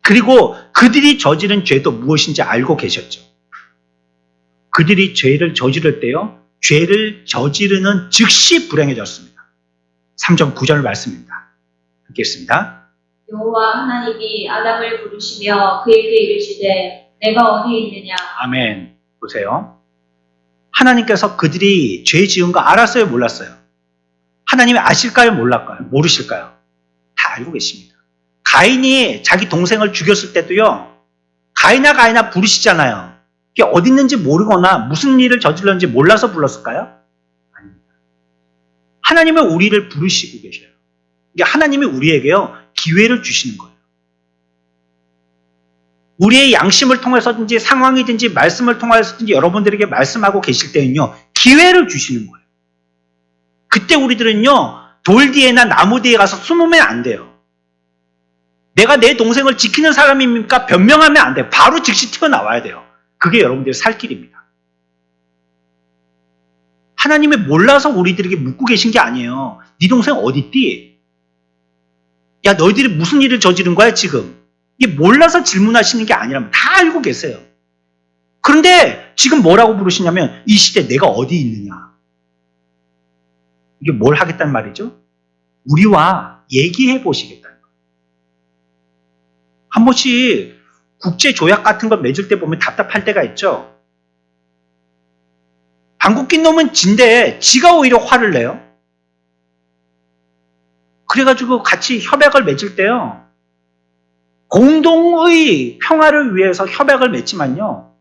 그리고 그들이 저지른 죄도 무엇인지 알고 계셨죠. 그들이 죄를 저지를 때요, 죄를 저지르는 즉시 불행해졌습니다. 3장 9절 말씀입니다. 읽겠습니다. 여호와 하나님이 아담을 부르시며 그에게 이르시되 내가 어디 있느냐. 아멘. 보세요. 하나님께서 그들이 죄 지은 거 알았어요, 몰랐어요? 하나님이 아실까요, 몰랐까요? 모르실까요? 다 알고 계십니다. 가인이 자기 동생을 죽였을 때도요, 가인아 부르시잖아요. 이게 어디 있는지 모르거나 무슨 일을 저질렀는지 몰라서 불렀을까요? 아닙니다. 하나님은 우리를 부르시고 계셔요. 이게 하나님이 우리에게요, 기회를 주시는 거예요. 우리의 양심을 통해서든지 상황이든지 말씀을 통해서든지 여러분들에게 말씀하고 계실 때는요, 기회를 주시는 거예요. 그때 우리들은요, 돌 뒤에나 나무 뒤에 가서 숨으면 안 돼요. 내가 내 동생을 지키는 사람입니까? 변명하면 안 돼요. 바로 즉시 튀어나와야 돼요. 그게 여러분들의 살 길입니다. 하나님이 몰라서 우리들에게 묻고 계신 게 아니에요. 네 동생 어디 있디? 야, 너희들이 무슨 일을 저지른 거야 지금? 이게 몰라서 질문하시는 게 아니라면 다 알고 계세요. 그런데 지금 뭐라고 부르시냐면 이 시대 내가 어디 있느냐. 이게 뭘 하겠다는 말이죠? 우리와 얘기해 보시겠다는 거예요. 한 번씩 국제조약 같은 거 맺을 때 보면 답답할 때가 있죠. 방귀 낀 놈은 진데 지가 오히려 화를 내요. 그래가지고 같이 협약을 맺을 때요, 공동의 평화를 위해서 협약을 맺지만요,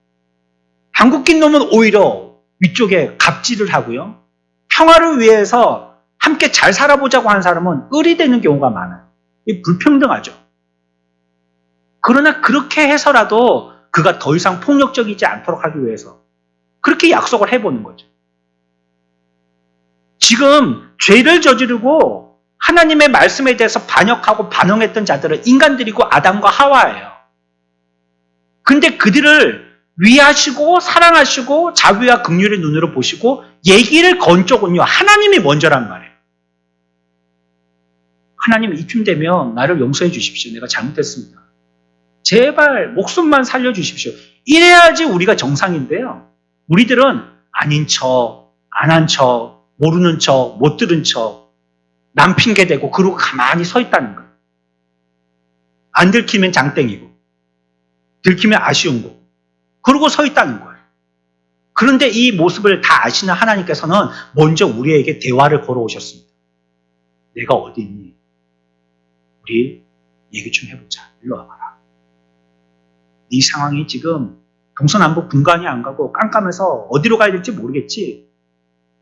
방귀 낀 놈은 오히려 위쪽에 갑질을 하고요, 평화를 위해서 함께 잘 살아보자고 하는 사람은 을이 되는 경우가 많아요. 이게 불평등하죠. 그러나 그렇게 해서라도 그가 더 이상 폭력적이지 않도록 하기 위해서 그렇게 약속을 해보는 거죠. 지금 죄를 저지르고 하나님의 말씀에 대해서 반역하고 반응했던 자들은 인간들이고 아담과 하와예요. 근데 그들을 위하시고 사랑하시고 자비와 긍휼의 눈으로 보시고 얘기를 건 쪽은요, 하나님이 먼저란 말이에요. 하나님 이쯤 되면 나를 용서해 주십시오. 내가 잘못했습니다. 제발 목숨만 살려주십시오. 이래야지 우리가 정상인데요. 우리들은 아닌 척, 안 한 척, 모르는 척, 못 들은 척, 남 핑계대고 그러고 가만히 서 있다는 거예요. 안 들키면 장땡이고 들키면 아쉬운 거고 그러고 서 있다는 거예요. 그런데 이 모습을 다 아시는 하나님께서는 먼저 우리에게 대화를 걸어오셨습니다. 내가 어디 있니? 우리 얘기 좀 해보자. 일로 와봐라. 네 상황이 지금 동서남북 분간이 안 가고 깜깜해서 어디로 가야 될지 모르겠지.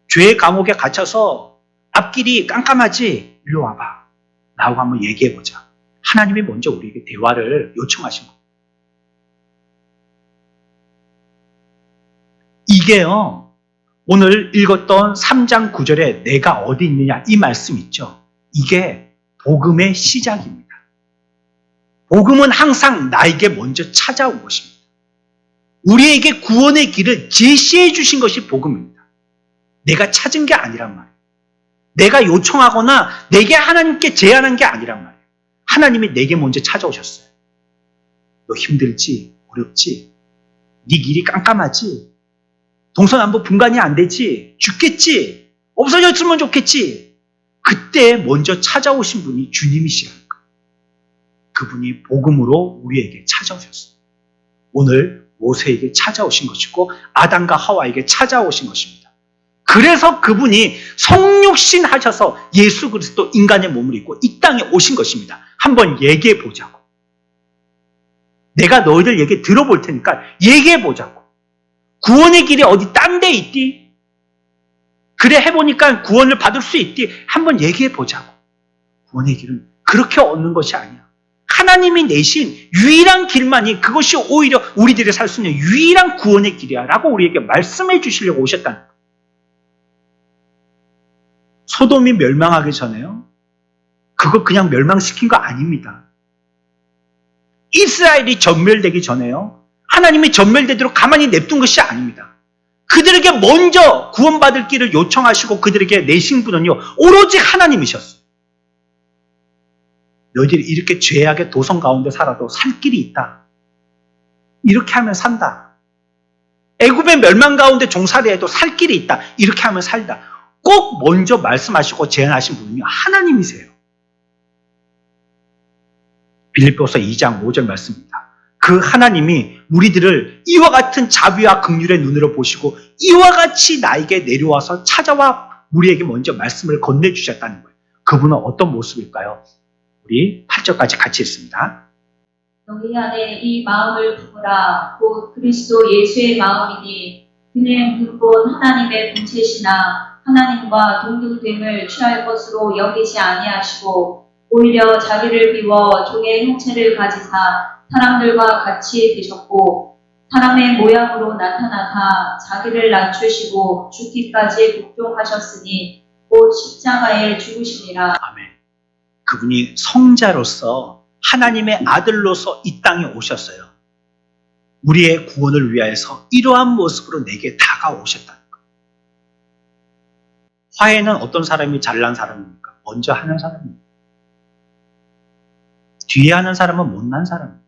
죄의 감옥에 갇혀서 앞길이 깜깜하지. 일로 와봐. 나하고 한번 얘기해보자. 하나님이 먼저 우리에게 대화를 요청하신 거예요. 이게요, 오늘 읽었던 3장 9절에 내가 어디 있느냐 이 말씀 있죠. 이게 복음의 시작입니다. 복음은 항상 나에게 먼저 찾아온 것입니다. 우리에게 구원의 길을 제시해 주신 것이 복음입니다. 내가 찾은 게 아니란 말이에요. 내가 요청하거나 내게 하나님께 제안한 게 아니란 말이에요. 하나님이 내게 먼저 찾아오셨어요. 너 힘들지? 어렵지? 네 길이 깜깜하지? 동서남북 분간이 안 되지? 죽겠지? 없어졌으면 좋겠지? 그때 먼저 찾아오신 분이 주님이시라는 거예요. 그분이 복음으로 우리에게 찾아오셨어요. 오늘 모세에게 찾아오신 것이고 아담과 하와에게 찾아오신 것입니다. 그래서 그분이 성육신 하셔서 예수 그리스도 인간의 몸을 입고 이 땅에 오신 것입니다. 한번 얘기해 보자고. 내가 너희들 얘기 들어볼 테니까 얘기해 보자고. 구원의 길이 어디 딴 데 있디? 그래 해보니까 구원을 받을 수 있디? 한번 얘기해 보자고. 구원의 길은 그렇게 얻는 것이 아니야. 하나님이 내신 유일한 길만이 그것이 오히려 우리들이 살 수 있는 유일한 구원의 길이야 라고 우리에게 말씀해 주시려고 오셨다는 거예요. 소돔이 멸망하기 전에요. 그거 그냥 멸망시킨 거 아닙니다. 이스라엘이 전멸되기 전에요. 하나님이 전멸되도록 가만히 냅둔 것이 아닙니다. 그들에게 먼저 구원받을 길을 요청하시고 그들에게 내신 분은요, 오로지 하나님이셨어요. 너희들이 이렇게 죄악의 도성 가운데 살아도 살 길이 있다. 이렇게 하면 산다. 애굽의 멸망 가운데 종살이해도 살 길이 있다. 이렇게 하면 살다. 꼭 먼저 말씀하시고 제안하신 분은요, 하나님이세요. 빌립보서 2장 5절 말씀입니다. 그 하나님이 우리들을 이와 같은 자비와 긍휼의 눈으로 보시고 이와 같이 나에게 내려와서 찾아와 우리에게 먼저 말씀을 건네주셨다는 거예요. 그분은 어떤 모습일까요? 우리 8절까지 같이 읽습니다. 너희 안에 이 마음을 품으라. 곧 그리스도 예수의 마음이니 그는 근본 하나님의 본체시나 하나님과 동등됨을 취할 것으로 여기지 아니하시고 오히려 자기를 비워 종의 형체를 가지사 사람들과 같이 되셨고 사람의 모양으로 나타나사 자기를 낮추시고 죽기까지 복종하셨으니 곧 십자가에 죽으시니라. 아멘. 그분이 성자로서 하나님의 아들로서 이 땅에 오셨어요. 우리의 구원을 위하여서 이러한 모습으로 내게 다가오셨다는 거예요. 화해는 어떤 사람이 잘난 사람입니까? 먼저 하는 사람입니다. 뒤에 하는 사람은 못난 사람입니다.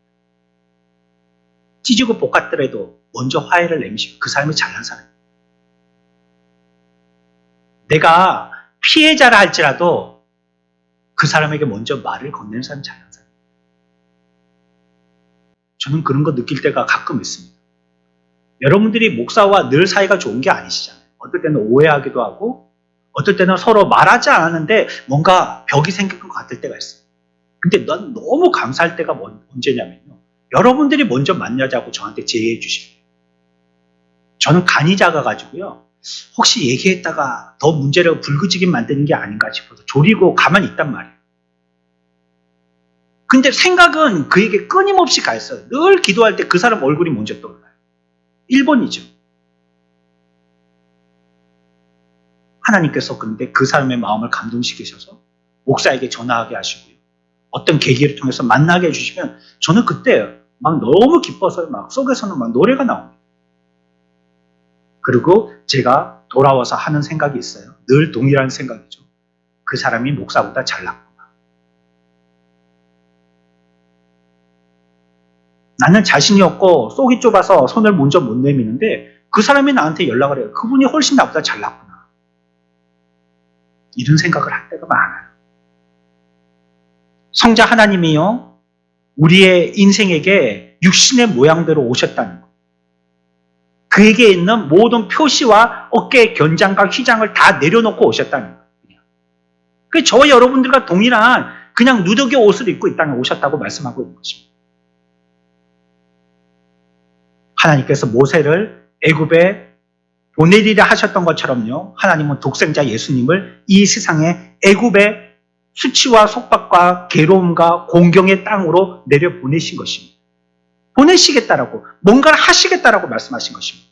찢고 볶았더라도 먼저 화해를 내미시고 그 사람이 잘난 사람입니다. 내가 피해자라 할지라도 그 사람에게 먼저 말을 건네는 사람이 잘난 사람입니다. 저는 그런 거 느낄 때가 가끔 있습니다. 여러분들이 목사와 늘 사이가 좋은 게 아니시잖아요. 어떨 때는 오해하기도 하고 어떨 때는 서로 말하지 않았는데 뭔가 벽이 생길 것 같을 때가 있어요. 근데 난 너무 감사할 때가 언제냐면요. 여러분들이 먼저 만나자고 저한테 제의해 주십니다. 저는 간이 작아가지고요. 혹시 얘기했다가 더 문제를 불거지게 만드는 게 아닌가 싶어서 조리고 가만히 있단 말이에요. 근데 생각은 그에게 끊임없이 가 있어요. 늘 기도할 때 그 사람 얼굴이 먼저 떠올라요. 1번이죠. 하나님께서 그런데 그 사람의 마음을 감동시키셔서 목사에게 전화하게 하시고요. 어떤 계기를 통해서 만나게 해주시면 저는 그때 막 너무 기뻐서 막 속에서는 막 노래가 나옵니다. 그리고 제가 돌아와서 하는 생각이 있어요. 늘 동일한 생각이죠. 그 사람이 목사보다 잘났구나. 나는 자신이 없고 속이 좁아서 손을 먼저 못 내미는데 그 사람이 나한테 연락을 해요. 그분이 훨씬 나보다 잘났구나. 이런 생각을 할 때가 많아요. 성자 하나님이요, 우리의 인생에게 육신의 모양대로 오셨다는 것. 그에게 있는 모든 표시와 어깨의 견장과 휘장을 다 내려놓고 오셨다는 거예요. 그 저와 여러분들과 동일한 그냥 누더기 옷을 입고 이 땅에 오셨다고 말씀하고 있는 것입니다. 하나님께서 모세를 애굽에 보내리라 하셨던 것처럼요, 하나님은 독생자 예수님을 이 세상에 애굽의 수치와 속박과 괴로움과 공경의 땅으로 내려보내신 것입니다. 보내시겠다라고, 뭔가를 하시겠다라고 말씀하신 것입니다.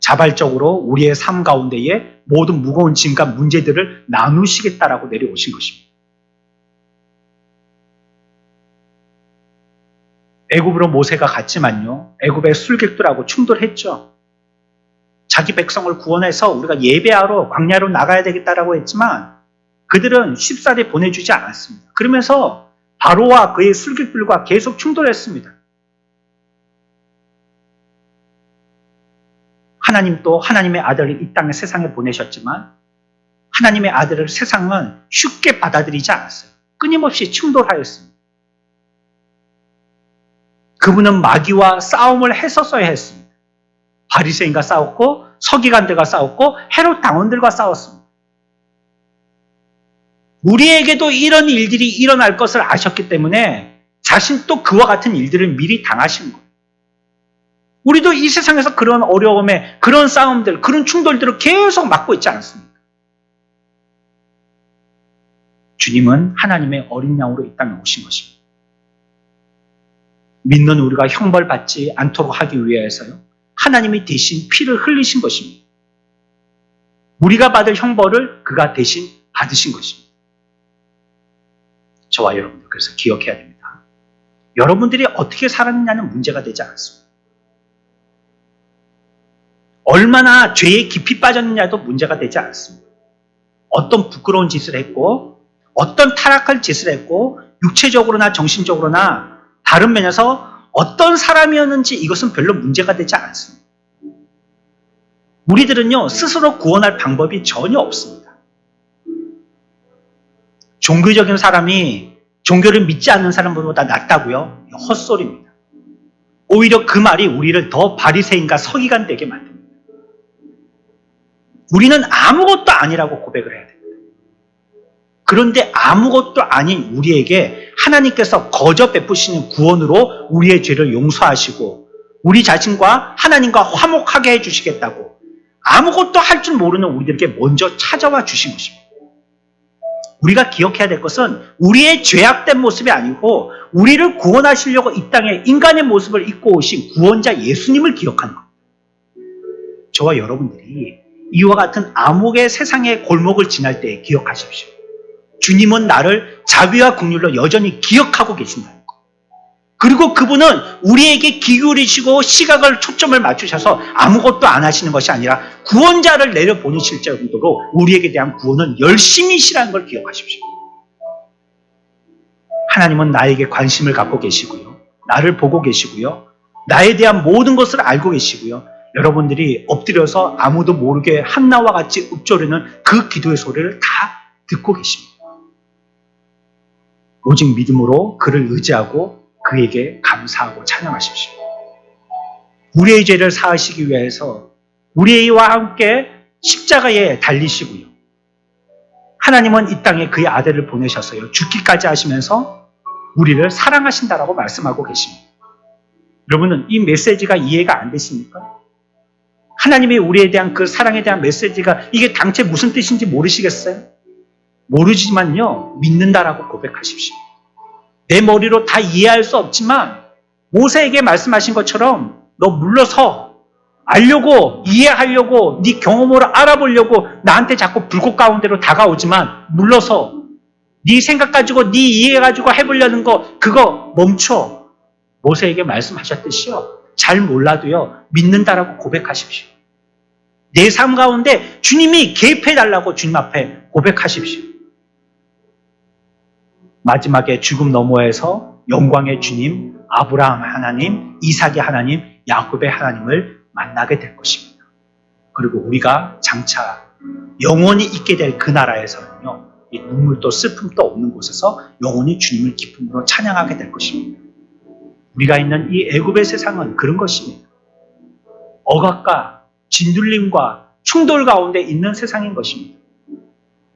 자발적으로 우리의 삶 가운데에 모든 무거운 짐과 문제들을 나누시겠다라고 내려오신 것입니다. 애굽으로 모세가 갔지만요, 애굽의 술객들하고 충돌했죠. 자기 백성을 구원해서 우리가 예배하러 광야로 나가야 되겠다라고 했지만 그들은 쉽사리 보내주지 않았습니다. 그러면서 바로와 그의 술객들과 계속 충돌했습니다. 하나님도 하나님의 아들을 이 땅의 세상에 보내셨지만 하나님의 아들을 세상은 쉽게 받아들이지 않았어요. 끊임없이 충돌하였습니다. 그분은 마귀와 싸움을 했었어야 했습니다. 바리새인과 싸웠고 서기관들과 싸웠고 헤롯 당원들과 싸웠습니다. 우리에게도 이런 일들이 일어날 것을 아셨기 때문에 자신도 그와 같은 일들을 미리 당하신 거예요. 우리도 이 세상에서 그런 어려움에, 그런 싸움들, 그런 충돌들을 계속 맞고 있지 않습니까? 주님은 하나님의 어린 양으로 이 땅에 오신 것입니다. 믿는 우리가 형벌받지 않도록 하기 위해서요, 하나님이 대신 피를 흘리신 것입니다. 우리가 받을 형벌을 그가 대신 받으신 것입니다. 저와 여러분들 그래서 기억해야 됩니다. 여러분들이 어떻게 살았느냐는 문제가 되지 않습니다. 얼마나 죄에 깊이 빠졌느냐도 문제가 되지 않습니다. 어떤 부끄러운 짓을 했고 어떤 타락할 짓을 했고 육체적으로나 정신적으로나 다른 면에서 어떤 사람이었는지 이것은 별로 문제가 되지 않습니다. 우리들은요, 스스로 구원할 방법이 전혀 없습니다. 종교적인 사람이 종교를 믿지 않는 사람보다 낫다고요? 헛소리입니다. 오히려 그 말이 우리를 더 바리새인과 서기관 되게 만듭니다. 우리는 아무것도 아니라고 고백을 해야 됩니다. 그런데 아무것도 아닌 우리에게 하나님께서 거저 베푸시는 구원으로 우리의 죄를 용서하시고 우리 자신과 하나님과 화목하게 해주시겠다고 아무것도 할 줄 모르는 우리들에게 먼저 찾아와 주신 것입니다. 우리가 기억해야 될 것은 우리의 죄악된 모습이 아니고 우리를 구원하시려고 이 땅에 인간의 모습을 입고 오신 구원자 예수님을 기억하는 겁니다. 저와 여러분들이 이와 같은 암흑의 세상의 골목을 지날 때 기억하십시오. 주님은 나를 자비와 긍휼로 여전히 기억하고 계신다는 것. 그리고 그분은 우리에게 기울이시고 시각을 초점을 맞추셔서 아무것도 안 하시는 것이 아니라 구원자를 내려보내실 정도로 우리에게 대한 구원은 열심히시라는 걸 기억하십시오. 하나님은 나에게 관심을 갖고 계시고요. 나를 보고 계시고요. 나에 대한 모든 것을 알고 계시고요. 여러분들이 엎드려서 아무도 모르게 한나와 같이 읊조리는 그 기도의 소리를 다 듣고 계십니다. 오직 믿음으로 그를 의지하고 그에게 감사하고 찬양하십시오. 우리의 죄를 사하시기 위해서 우리와 함께 십자가에 달리시고요. 하나님은 이 땅에 그의 아들을 보내셔서요, 죽기까지 하시면서 우리를 사랑하신다라고 말씀하고 계십니다. 여러분은 이 메시지가 이해가 안 되십니까? 하나님이 우리에 대한 그 사랑에 대한 메시지가 이게 당최 무슨 뜻인지 모르시겠어요? 모르지만요, 믿는다라고 고백하십시오. 내 머리로 다 이해할 수 없지만 모세에게 말씀하신 것처럼 너 물러서 알려고 이해하려고 네 경험으로 알아보려고 나한테 자꾸 불꽃 가운데로 다가오지만 물러서 네 생각 가지고 네 이해 가지고 해보려는 거 그거 멈춰. 모세에게 말씀하셨듯이요. 잘 몰라도요. 믿는다라고 고백하십시오. 내 삶 가운데 주님이 개입해달라고 주님 앞에 고백하십시오. 마지막에 죽음 너머에서 영광의 주님, 아브라함 하나님, 이삭의 하나님, 야곱의 하나님을 만나게 될 것입니다. 그리고 우리가 장차 영원히 있게 될 그 나라에서는요. 이 눈물도 슬픔도 없는 곳에서 영원히 주님을 기쁨으로 찬양하게 될 것입니다. 우리가 있는 이 애굽의 세상은 그런 것입니다. 억압과 진둘림과 충돌 가운데 있는 세상인 것입니다.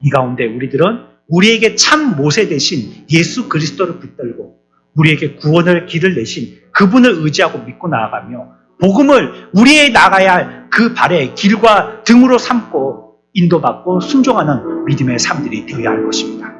이 가운데 우리들은 우리에게 참 모세 대신 예수 그리스도를 붙들고 우리에게 구원의 길을 내신 그분을 의지하고 믿고 나아가며 복음을 우리의 나가야 할 그 발의 길과 등으로 삼고 인도받고 순종하는 믿음의 삶들이 되어야 할 것입니다.